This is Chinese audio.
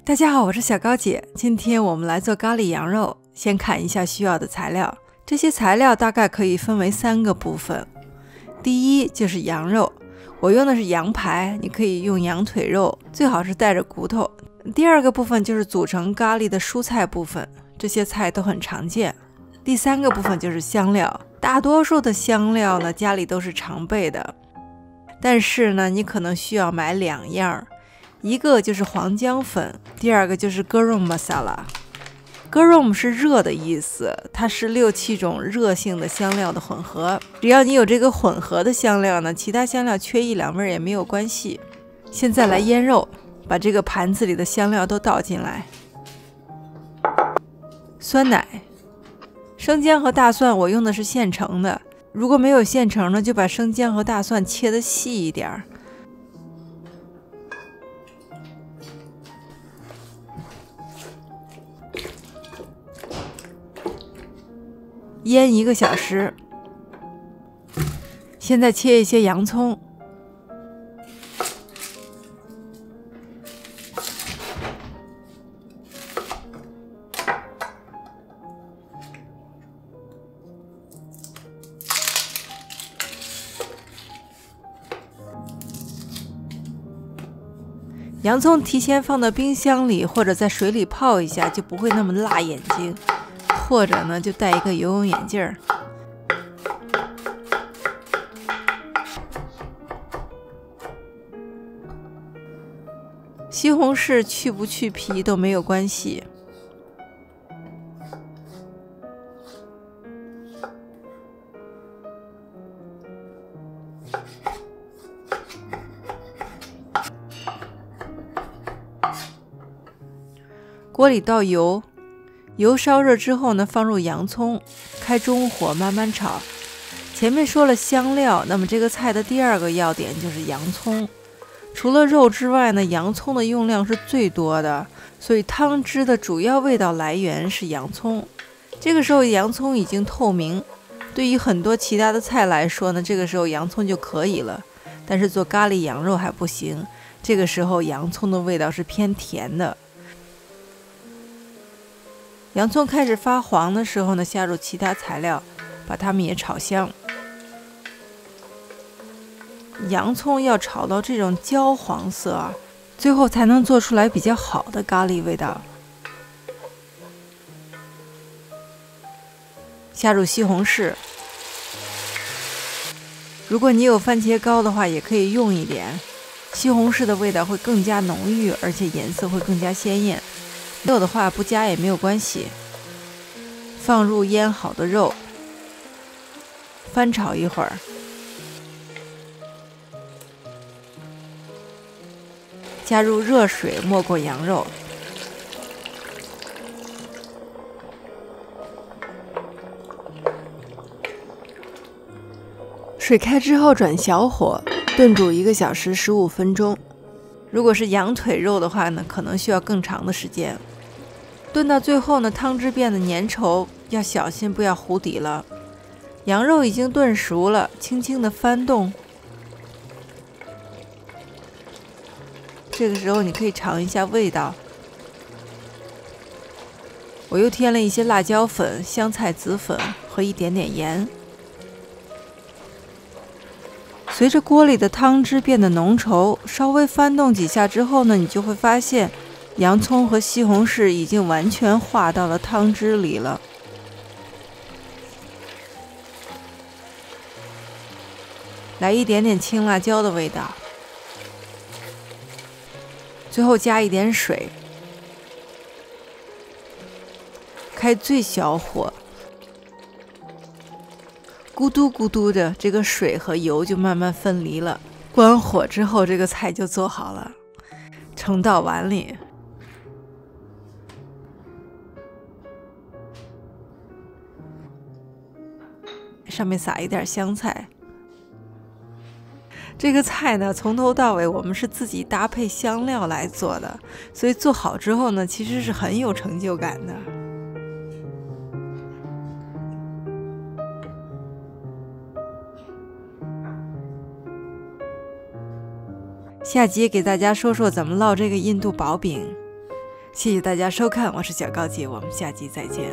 大家好，我是小高姐。今天我们来做咖喱羊肉。先看一下需要的材料，这些材料大概可以分为3个部分。第一就是羊肉，我用的是羊排，你可以用羊腿肉，最好是带着骨头。第2个部分就是组成咖喱的蔬菜部分，这些菜都很常见。第3个部分就是香料，大多数的香料呢家里都是常备的，但是呢你可能需要买2样。一个就是黄姜粉，第2个就是 garam masala。garam 是热的意思，它是6、7种热性的香料的混合。只要你有这个混合的香料呢，其他香料缺1、2味也没有关系。现在来腌肉，把这个盘子里的香料都倒进来。酸奶、生姜和大蒜我用的是现成的，如果没有现成的，就把生姜和大蒜切得细一点。腌1个小时。现在切一些洋葱，洋葱提前放到冰箱里或者在水里泡一下，就不会那么辣眼睛。或者呢，就戴一个游泳眼镜儿。西红柿去不去皮都没有关系。锅里倒油。油烧热之后呢，放入洋葱，开中火慢慢炒。前面说了香料，那么这个菜的第2个要点就是洋葱。除了肉之外呢，洋葱的用量是最多的，所以汤汁的主要味道来源是洋葱。这个时候洋葱已经透明，对于很多其他的菜来说呢，这个时候洋葱就可以了。但是做咖喱羊肉还不行，这个时候洋葱的味道是偏甜的。洋葱开始发黄的时候呢，下入其他材料，把它们也炒香。洋葱要炒到这种焦黄色啊，最后才能做出来比较好的咖喱味道。下入西红柿，如果你有番茄膏的话，也可以用一点，西红柿的味道会更加浓郁，而且颜色会更加鲜艳。没有的话不加也没有关系。放入腌好的肉，翻炒一会儿。加入热水没过羊肉。水开之后转小火，炖煮1个小时15分钟。如果是羊腿肉的话呢，可能需要更长的时间。炖到最后呢，汤汁变得粘稠，要小心不要糊底了。羊肉已经炖熟了，轻轻地翻动。这个时候你可以尝一下味道。我又添了一些辣椒粉、香菜籽粉和一点点盐。随着锅里的汤汁变得浓稠，稍微翻动几下之后呢，你就会发现洋葱和西红柿已经完全化到了汤汁里了。来一点点青辣椒的味道，最后加一点水，开最小火，咕嘟咕嘟的，这个水和油就慢慢分离了。关火之后，这个菜就做好了，盛到碗里。上面撒一点香菜。这个菜呢，从头到尾我们是自己搭配香料来做的，所以做好之后呢，其实是很有成就感的。下集给大家说说怎么烙这个印度薄饼。谢谢大家收看，我是小高姐，我们下集再见。